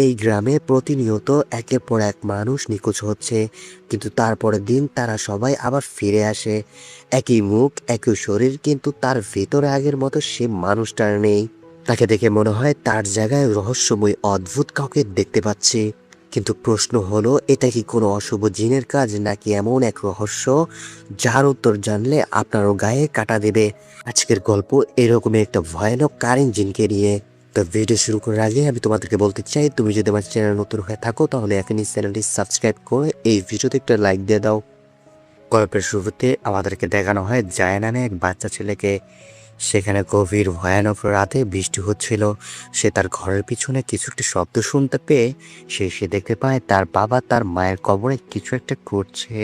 এই গ্রামে প্রতিনিয়ত একের পর এক মানুষ নিখোঁজ হচ্ছে, কিন্তু তারপরের দিন তারা সবাই আবার ফিরে আসে। একই মুখ, একই শরীর, কিন্তু তার ভেতরে আগের মতো সে মানুষটার নেই। তাকে দেখে মনে হয় তার জায়গায় রহস্যময় অদ্ভুত কাউকে দেখতে পাচ্ছি। কিন্তু প্রশ্ন হলো, এটা কি কোনো অশুভ জিনের কাজ, নাকি এমন এক রহস্য যার উত্তর জানলে আপনারও গায়ে কাটা দেবে? আজকের গল্প এরকমই একটা ভয়ানক কারেন্ট জিনকে নিয়ে। তো ভিডিও শুরু করার আগে আমি তোমাদেরকে বলতে চাই, তুমি যদি আমার চ্যানেল নতুন হয়ে থাকো তাহলে এখনই চ্যানেলটি সাবস্ক্রাইব করে এই ভিডিওতে একটা লাইক দিয়ে দাও। গল্পের শুরুতে আমাদেরকে দেখানো হয় জায়া নামে এক বাচ্চা ছেলেকে। সেখানে গভীর ভয়ানক রাতে বৃষ্টি হচ্ছিল। সে তার ঘরের পিছনে কিছু একটা শব্দ শুনতে পেয়ে সে দেখতে পায় তার বাবা তার মায়ের কবরে কিছু একটা করছে।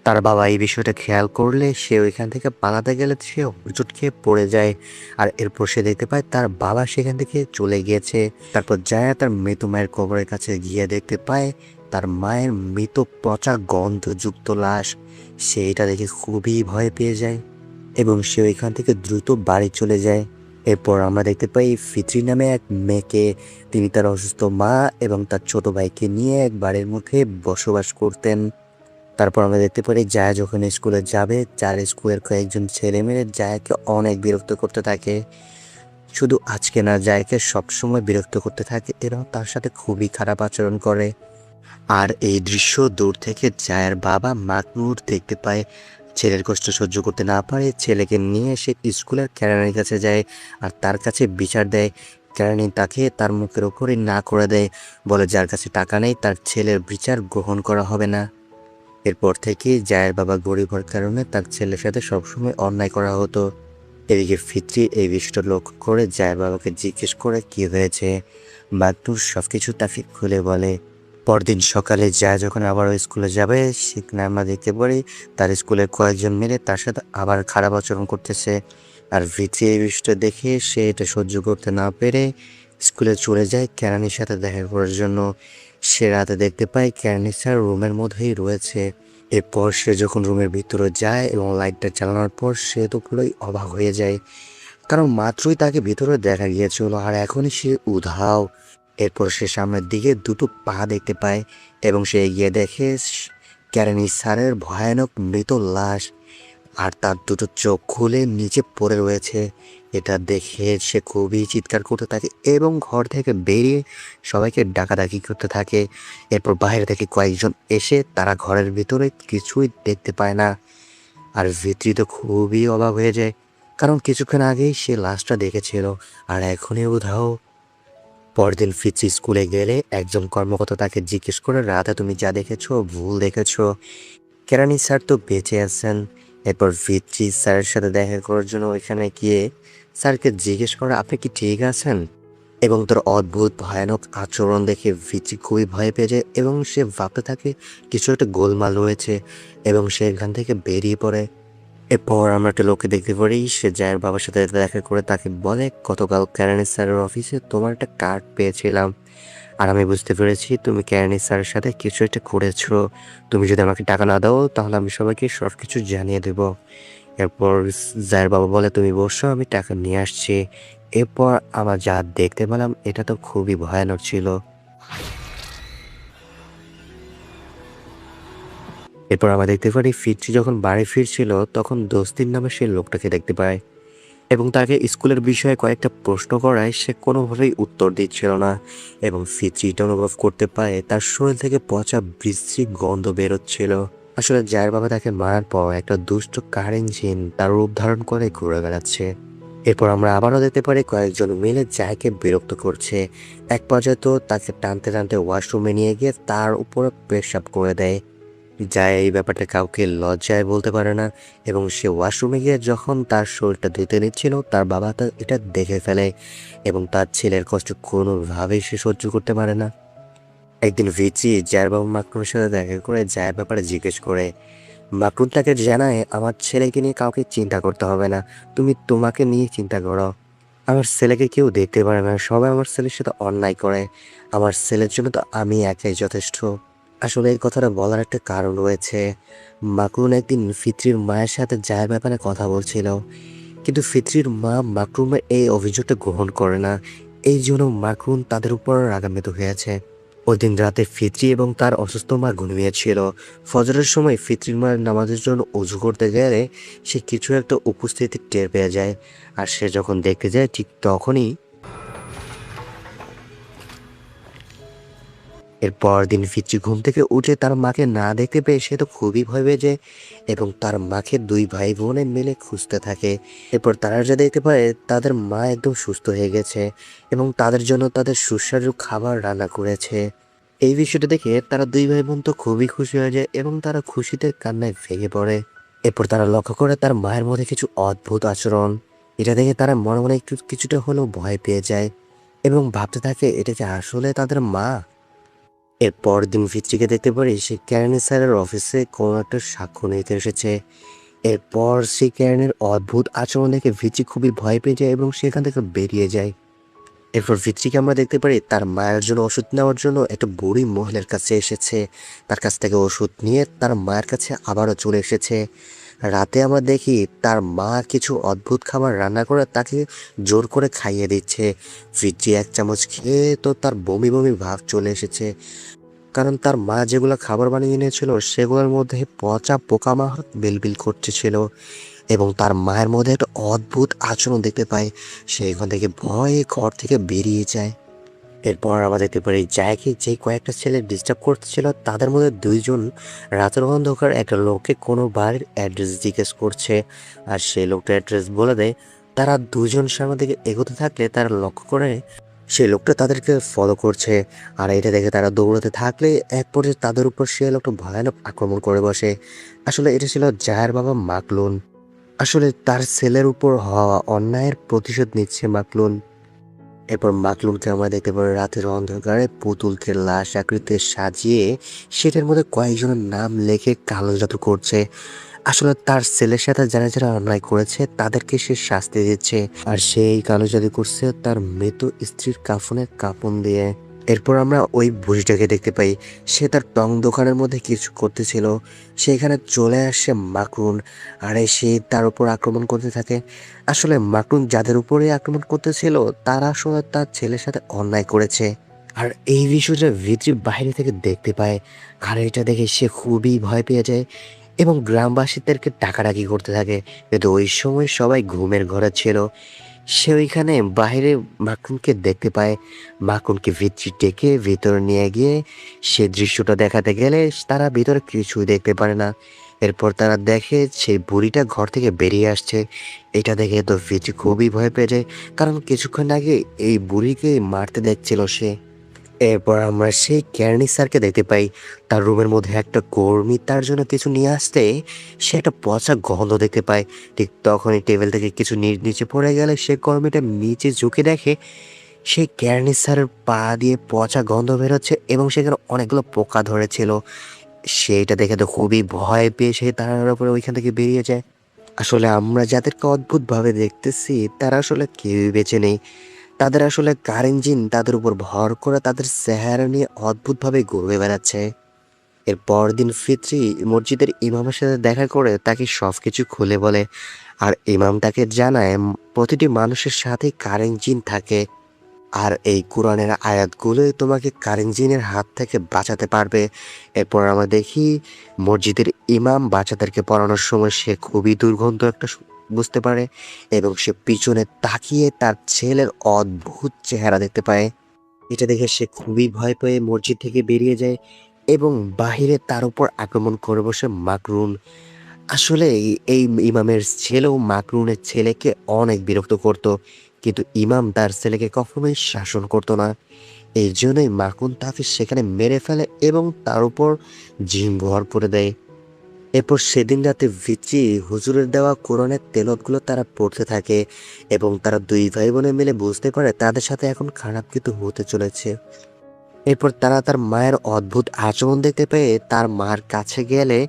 তার বাবা এই বিষয়টা খেয়াল করলে সে ওইখান থেকে পালাতে গেলে সে হোঁচট খেয়ে পড়ে যায়। আর এরপর সে দেখতে পায় তার বাবা সেখান থেকে চলে গিয়েছে। তারপর জায়া তার মৃত মায়ের কবরের কাছে গিয়ে দেখতে পায় তার মায়ের মৃত পচা গন্ধযুক্ত লাশ। সে এটা দেখে খুবই ভয় পেয়ে যায় এবং সে ওইখান থেকে দ্রুত বাড়ি চলে যায়। এরপর আমরা দেখতে পাই ফিত্রি নামে এক মেয়েকে। তিনি তার অসুস্থ মা এবং তার ছোট ভাইকে নিয়ে এক বাড়ির মুখে বসবাস করতেন। তারপর আমরা দেখতে পারি জায়া যখন স্কুলে যাবে, যার স্কুলের কয়েকজন ছেলে মেয়ে জায়াকে অনেক বিরক্ত করতে থাকে। শুধু আজকে না, জায়াকে সবসময় বিরক্ত করতে থাকে, এরা তার সাথে খুবই খারাপ আচরণ করে। আর এই দৃশ্য দূর থেকে জায়ার বাবা মাকনুর দেখতে পায়। ছেলের কষ্ট সহ্য করতে না পারে ছেলেকে নিয়ে সে স্কুলের কেরানির কাছে যায় আর তার কাছে বিচার দেয়। কেরানি তাকে তার মুখের ওপরই না করে দেয়, বলে যার কাছে টাকা নেই তার ছেলের বিচার গ্রহণ করা হবে না। এরপর থেকে জায়ের বাবা গরিব হওয়ার কারণে তার ছেলের সাথে সবসময় অন্যায় করা হতো। এদিকে ফিত্রি এই বিষয়টা লক্ষ্য করে জায়ের বাবাকে জিজ্ঞেস করে কি হয়েছে। মাকনুর সবকিছু তাকে খুলে বলে। পরদিন সকালে জায়া যখন আবার স্কুলে যাবে, সেখানে আমরা দেখতে পারি তার স্কুলের কয়েকজন মিলে তার সাথে আবার খারাপ আচরণ করতেছে। আর ফিত্রি এই বিষয়টা দেখে সে এটা সহ্য করতে না পেরে স্কুলে চলে যায় কেরানির সাথে দেখা করার জন্য। সে রাতে দেখতে পায় কেরানি স্যার রুমের মধ্যেই রয়েছে। এরপর সে যখন রুমের ভিতরে যায় এবং লাইটটা চালানোর পর সে তো পুরোই অবাক হয়ে যায়, কারণ মাত্রই তাকে ভিতরে দেখা গিয়েছিল আর এখনই সে উধাও। এরপর সে সামনের দিকে দুটো পা দেখতে পায় এবং সে এগিয়ে দেখে কেরানি স্যারের ভয়ানক মৃত লাশ। আর তার দুটো চোখ খুলে নিচে পড়ে রয়েছে। এটা দেখে সে খুবই চিৎকার করতে থাকে এবং ঘর থেকে বেরিয়ে সবাইকে ডাকাডাকি করতে থাকে। এরপর বাইরে থেকে কয়েকজন এসে তারা ঘরের ভিতরে কিছুই দেখতে পায় না। আর ভিতরি তো খুবই অবাক হয়ে যায়, কারণ কিছুক্ষণ আগেই সে লাশটা দেখেছিল আর এখনই উধাও। পরদিন ফিচি স্কুলে গেলে একজন কর্মকর্তা তাকে জিজ্ঞেস করে, রাতে তুমি যা দেখেছো ভুল দেখেছো, কেরানি স্যার তো বেঁচে আছেন। এরপর ভিত্রি স্যারের সাথে দেখা করার জন্য ওইখানে গিয়ে স্যারকে জিজ্ঞেস করে, আপনি কি ঠিক আছেন? এবং তার অদ্ভুত ভয়ানক আচরণ দেখে ভিত্রি খুবই ভয় পেয়ে যায় এবং সে ভাবতে থাকে কিছু একটা গোলমাল রয়েছে এবং সে এখান থেকে বেরিয়ে পড়ে। এরপর আমরা একটা লোককে দেখতে পারি, সে জায়ের বাবার সাথে দেখা করে তাকে বলে, গতকাল কেরানি স্যারের অফিসে তোমার একটা কার্ড পেয়েছিলাম আর আমি বুঝতে পেরেছি তুমি কেরানি স্যারের সাথে কিছু একটা করেছো। তুমি যদি আমাকে টাকা না দাও তাহলে আমি সবাইকে সব কিছু জানিয়ে দেব। এরপর জায়ের বাবা বলে, তুমি বসো, আমি টাকা নিয়ে আসছি। এরপর আমরা যা দেখতে পেলাম এটা তো খুবই ভয়ানক ছিল। এরপর আমরা দেখতে পারি ফিরছি যখন বাড়ি ফিরছিল তখন দোস্তির নামে সে লোকটাকে দেখতে পায় এবং তাকে স্কুলের বিষয়ে কয়েকটা প্রশ্ন করায় সে কোনোভাবেই উত্তর দিচ্ছিল না। এবং ফিত্রি এটা অনুভব করতে পারে তার শরীর থেকে পচা বিশ্রী গন্ধ বেরোচ্ছিল। আসলে যার বাবা তাকে মারার পর একটা দুষ্ট কারেন্ট জিন তার রূপ ধারণ করে ঘুরে বেড়াচ্ছে। এরপর আমরা আবারও দেখতে পারি কয়েকজন মিলে জায়কে বিরক্ত করছে। এক পর্যায়ে তো তাকে টানতে টানতে ওয়াশরুমে নিয়ে গিয়ে তার উপরে পেশাব করে দেয়। যায় এই ব্যাপারটা কাউকে লজ্জায় বলতে পারে না এবং সে ওয়াশরুমে গিয়ে যখন তার শরীরটা ধুতে নিচ্ছিল তার বাবা তা এটা দেখে ফেলে এবং তার ছেলের কষ্ট কোনোভাবেই সে সহ্য করতে পারে না। একদিন ভিচি জায়ের বাবা মাকরুনের সাথে দেখা করে জায়ের ব্যাপারে জিজ্ঞেস করে। মাকরুন তাকে জানায়, আমার ছেলেকে নিয়ে কাউকে চিন্তা করতে হবে না, তুমি তোমাকে নিয়ে চিন্তা করো। আমার ছেলেকে কেউ দেখতে পারে না, সবাই আমার ছেলের সাথে অন্যায় করে, আমার ছেলের জন্য তো আমি একাই যথেষ্ট। আসলে এই কথাটা বলার একটা কারণ রয়েছে। মাকরুন একদিন ফিত্রির মায়ের সাথে জায়ের ব্যাপারে কথা বলছিল, কিন্তু ফিত্রির মা মাকরুমের এই অভিযোগটা গ্রহণ করে না এই জন্য মাকরুন তাদের উপর রাগান্বিত হয়েছে। ওই দিন রাতে ফিতরি এবং তার অসুস্থ মা ঘুমিয়েছিল। ফজরের সময় ফিতরির মা নামাজের জন্য অজু করতে গেলে সে কিছু একটা উপস্থিতি টের পেয়ে যায়। আর সে যখন দেখতে যায় ঠিক তখনই এর পরদিন ফিতরি ঘুম থেকে উঠে তার মাকে না দেখতে পেয়ে সে তো খুবই ভয় পেয়ে যায় এবং তার মাকে দুই ভাই বোনে মিলে খুঁজতে থাকে। এরপর তারা যা দেখতে পায় তাদের মা একদম সুস্থ হয়ে গেছে এবং তাদের জন্য তাদের সুস্বাদু খাবার রান্না করেছে। এই বিষয়টা দেখে তারা দুই ভাই বোন তো খুবই খুশি হয়ে যায় এবং তারা খুশিতে কান্নায় ভেঙে পড়ে। এরপর তারা লক্ষ্য করে তার মায়ের মধ্যে কিছু অদ্ভুত আচরণ। এটা দেখে তারা মনে মনে কিছুটা হলেও ভয় পেয়ে যায় এবং ভাবতে থাকে এটা যে আসলে তাদের মা। এর পরদিন ফিতরিকে দেখতে পারি সে ক্যারেন স্যারের অফিসে কোনো একটা সাক্ষ্য নিতে এসেছে। এরপর সে ক্যারেনের অদ্ভুত আচরণ দেখে ফিতরি খুবই ভয় পেয়ে যায় এবং সেখান থেকে বেরিয়ে যায়। এরপর ফিতরিকে আমরা দেখতে পারি তার মায়ের জন্য ওষুধ নেওয়ার জন্য একটা বুড়ি মহিলার কাছে এসেছে। তার কাছ থেকে ওষুধ নিয়ে তার মায়ের কাছে আবারও চলে এসেছে। রাতে আমরা দেখি তার মা কিছু অদ্ভুত খাবার রান্না করে তাকে জোর করে খাইয়ে দিচ্ছে। ফিতরি এক চামচ খেয়ে তো তার বমি বমি ভাব চলে এসেছে, কারণ তার মা যেগুলো খাবার বানিয়ে এনেছিল সেগুলোর মধ্যে পচা পোকামাকড় বিলবিল করতেছিল এবং তার মায়ের মধ্যে একটা অদ্ভুত আচরণ দেখতে পায়। সে এখান থেকে ভয়ে ঘর থেকে বেরিয়ে যায়। এরপর আমরা দেখতে পারি জায়কে যে কয়েকটা ছেলে ডিস্টার্ব করতেছিল তাদের মধ্যে দুইজন রাতের অন্ধকার একটা লোককে কোনো বাড়ির অ্যাড্রেস জিজ্ঞেস করছে। আর সেই লোকটা অ্যাড্রেস বলে দেয়। তারা দুজন সামনের দিকে এগোতে থাকলে তারা লক্ষ্য করে সেই লোকটা তাদেরকে ফলো করছে। আর এটা দেখে তারা দৌড়াতে থাকলে এক পর্যায়ে তাদের উপর সে লোকটা ভয়ানক আক্রমণ করে বসে। আসলে এটা ছিল জায়ের বাবা মাকলুন। আসলে তার ছেলের উপর হওয়া অন্যায়ের প্রতিশোধ নিচ্ছে মাকলুন। এরপর মাকলুমকে আমরা দেখতে পাই রাতের অন্ধকারে পুতুলকে লাশ আকৃতিতে সাজিয়ে সেটার মধ্যে কয়েকজনের নাম লেখে কালো জাদু করছে। আসলে তার ছেলের সাথে যারা যারা অন্যায় করেছে তাদেরকে সে শাস্তি দিচ্ছে। আর সেই কালো জাদু করছে তার মৃত স্ত্রীর কাফনের কাফন দিয়ে। এরপর আমরা ওই বুড়িটাকে দেখতে পাই সে তার টং দোকানের মধ্যে কিছু করতেছিল। সেখানে চলে আসে মাকরুন আর সে তার উপর আক্রমণ করতে থাকে। আসলে মাকরুন যাদের উপরে আক্রমণ করতেছিল তারা আসলে তার ছেলের সাথে অন্যায় করেছে। আর এই বিষয়টা ভিতরি বাইরে থেকে দেখতে পায়। আর এটা দেখে সে খুবই ভয় পেয়ে যায় এবং গ্রামবাসীদেরকে ডাকাডাকি করতে থাকে। কিন্তু ওই সময় সবাই ঘুমের ঘরে ছিল। সে ওইখানে বাইরে মাখুনকে দেখতে পায়। মাখুনকে ভিতরে ডেকে ভিতরে নিয়ে গিয়ে সে দৃশ্যটা দেখাতে গেলে তারা ভিতরে কিছুই দেখতে পারে না। এরপর তারা দেখে সেই বুড়িটা ঘর থেকে বেরিয়ে আসছে। এটা দেখে তো ভিতরে খুবই ভয় পেয়ে যায়, কারণ কিছুক্ষণ আগে এই বুড়িকে মারতে দেখছিল সে। এরপর আমরা সেই ক্যারনি স্যারকে দেখতে পাই। তার রুমের মধ্যে একটা কর্মী তার জন্য কিছু নিয়ে আসতে সে একটা পচা গন্ধ দেখতে পায়। ঠিক তখনই টেবিল থেকে কিছু নিচে পড়ে গেলে সে কর্মীটা নিচে ঝুঁকে দেখে সেই ক্যারনি স্যারের পা দিয়ে পচা গন্ধ বেরোচ্ছে এবং সেখানে অনেকগুলো পোকা ধরেছিল। সেইটা দেখে তো খুবই ভয় পেয়ে সে তার উপরে ওইখান থেকে বেরিয়ে যায়। আসলে আমরা যাদেরকে অদ্ভুতভাবে দেখতেছি তারা আসলে কেউই বেঁচে নেই। তাদের আসলে কারেন্ট জিন তাদের উপর ভর করে তাদের চেহারা নিয়ে অদ্ভুতভাবে ঘুরে বেড়াচ্ছে। এর পরদিন ফিতরি মসজিদের ইমামের সাথে দেখা করে তাকে সবকিছু খুলে বলে। আর ইমাম তাকে জানায় প্রতিটি মানুষের সাথে কারেন্ট জিন থাকে আর এই কোরআনের আয়াতগুলোই তোমাকে কারেন্ট জিনের হাত থেকে বাঁচাতে পারবে। এরপর আমরা দেখি মসজিদের ইমাম বাচ্চাদেরকে পড়ানোর সময় সে খুবই দুর্গন্ধ একটা বুঝতে পারে এবং সে পিছনে তাকিয়ে তার ছেলের অদ্ভুত চেহারা দেখতে পায়। এটা দেখে সে খুবই ভয় পেয়ে মসজিদ থেকে বেরিয়ে যায় এবং বাহিরে তার উপর আক্রমণ করে বসে মাকরুন। আসলে এই ইমামের ছেলেও মাকরুনের ছেলেকে অনেক বিরক্ত করত, কিন্তু ইমাম তার ছেলেকে কখনোই শাসন করতো না। এই জন্যই মাকরুন তাকে সেখানে মেরে ফেলে এবং তার উপর জিন ভর করে দেয়। এরপর সেদিন রাতে ভিচি হুজুরের দেওয়া কোরআনের তেলাওয়াতগুলো তারা পড়তে থাকে এবং তারা দুই ভাই বোনে মিলে বুঝতে পারে তাদের সাথে এখন খারাপ কিছু হতে চলেছে। এরপর তারা তার মায়ের অদ্ভুত আচরণ দেখতে পেয়ে তার মার কাছে গেলে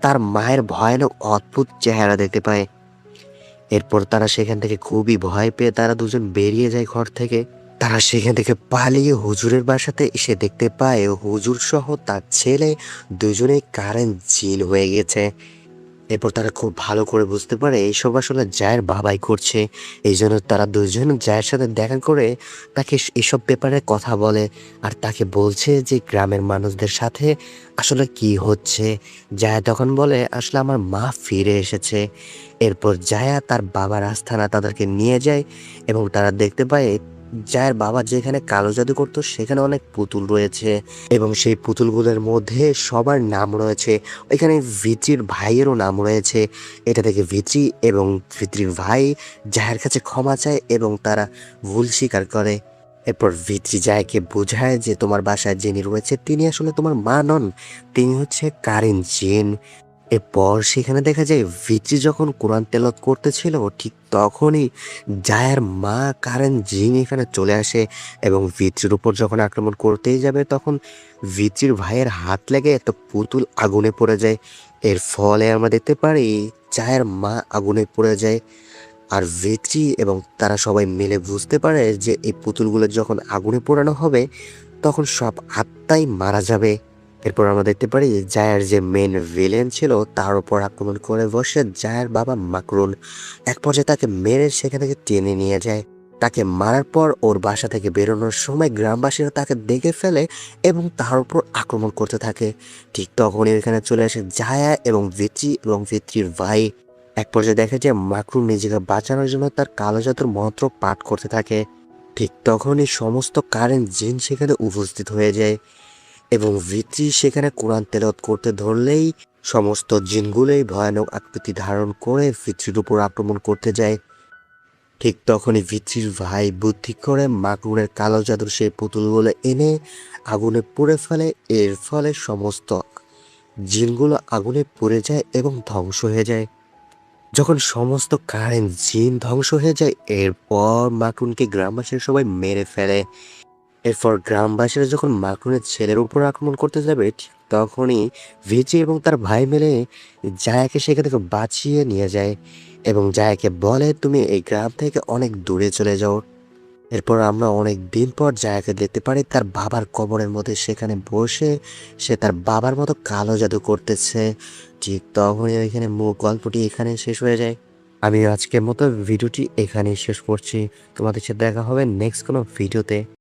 তার মায়ের ভয়ানক অদ্ভুত চেহারা দেখতে পায়। এরপর তারা সেখান থেকে খুবই ভয় পেয়ে তারা দুজন বেরিয়ে যায় ঘর থেকে। তারা সেখান থেকে পালিয়ে হুজুরের বাসাতে এসে দেখতে পায় হুজুর সহ তার ছেলে দুজনেই কারেন্ট জিন হয়ে গেছে। এরপর তারা খুব ভালো করে বুঝতে পারে এইসব আসলে জায়ের বাবাই করছে। এই জন্য তারা দুজন জায়ের সাথে দেখা করে তাকে এসব ব্যাপারে কথা বলে আর তাকে বলছে যে গ্রামের মানুষদের সাথে আসলে কি হচ্ছে। জায়া তখন বলে আসলে আমার মা ফিরে এসেছে। এরপর জায়া তার বাবার আস্তানা তাদেরকে নিয়ে যায় এবং তারা দেখতে পায় জায়ের বাবা যেখানে কালো জাদু করতো সেখানে অনেক পুতুল রয়েছে এবং সেই পুতুলগুলোর মধ্যে সবার নাম রয়েছে। এখানে ভিত্রির ভাইয়েরও নাম রয়েছে। এটা থেকে ভিত্রি এবং ভিত্রির ভাই জায়ের কাছে ক্ষমা চায় এবং তারা ভুল স্বীকার করে। এরপর ভিত্রি জায়কে বোঝায় যে তোমার বাসায় যিনি রয়েছে তিনি আসলে তোমার মা নন, তিনি হচ্ছে কারেন জিন। এরপর সেখানে দেখা যায় ভিত্রি যখন কোরআন তেলাওয়াত করতেছিল ঠিক তখনই জায়ার মা কারেন জিন এখানে চলে আসে এবং ভিত্রির উপর যখন আক্রমণ করতেই যাবে তখন ভিত্রির ভাইয়ের হাত লেগে একটা পুতুল আগুনে পড়ে যায়। এর ফলে আমরা দেখতে পারি জায়ার মা আগুনে পড়ে যায় আর ভিত্রি এবং তারা সবাই মিলে বুঝতে পারে যে এই পুতুলগুলো যখন আগুনে পোড়ানো হবে তখন সব আত্মাই মারা যাবে। এরপর আমরা দেখতে পারি জায়ার যে মেন ভিলেন ছিল তার উপর আক্রমণ করে বসে জায়ার বাবা মাকরুন। এক পর্যায়ে তাকে মেরে সেখান থেকে টেনে নিয়ে যায়। তাকে মারার পর ওর বাসা থেকে বেরোনোর সময় গ্রামবাসীরা তাকে দেখে ফেলে এবং তার উপর আক্রমণ করতে থাকে। ঠিক তখনই এখানে চলে আসে জায়া এবং ভিত্রি এবং ভিত্রির ভাই। এক পর্যায়ে দেখা যায় মাকরুন নিজেকে বাঁচানোর জন্য তার কালো জাদুর মন্ত্র পাঠ করতে থাকে। ঠিক তখনই সমস্ত কারেন্ট জিন সেখানে উপস্থিত হয়ে যায় এবং ভিত্রি সেখানে কোরআন তেলাওয়াত করতে ধরলেই সমস্ত জিনগুলোই ভয়ানক আকৃতি ধারণ করে ভিত্রির উপর আক্রমণ করতে যায়। ঠিক তখনই ভিত্রির ভাই বুদ্ধি করে মাকরুনের কালো জাদুর সেই পুতুলগুলো এনে আগুনে পুড়ে ফেলে। এর ফলে সমস্ত জিনগুলো আগুনে পুড়ে যায় এবং ধ্বংস হয়ে যায়। যখন সমস্ত কারেন্ট জিন ধ্বংস হয়ে যায় এরপর মাকরুনকে গ্রামবাসীরা সবাই মেরে ফেলে। এরপর গ্রামবাসীরা যখন মাকরুনের ছেলের উপর আক্রমণ করতে যাবে ঠিক তখনই ভিজি এবং তার ভাই মিলে জায়াকে সেখান থেকে বাঁচিয়ে নিয়ে যায় এবং জায়াকে বলে তুমি এই গ্রাম থেকে অনেক দূরে চলে যাও। এরপর আমরা অনেক দিন পর জায়াকে দেখতে পারি তার বাবার কবরের মধ্যে সেখানে বসে সে তার বাবার মতো কালো জাদু করতেছে। ঠিক তখনই ওইখানে গল্পটি এখানে শেষ হয়ে যায়। আমি আজকের মতো ভিডিওটি এখানেই শেষ করছি। তোমাদের সাথে দেখা হবে নেক্সট কোনো ভিডিওতে।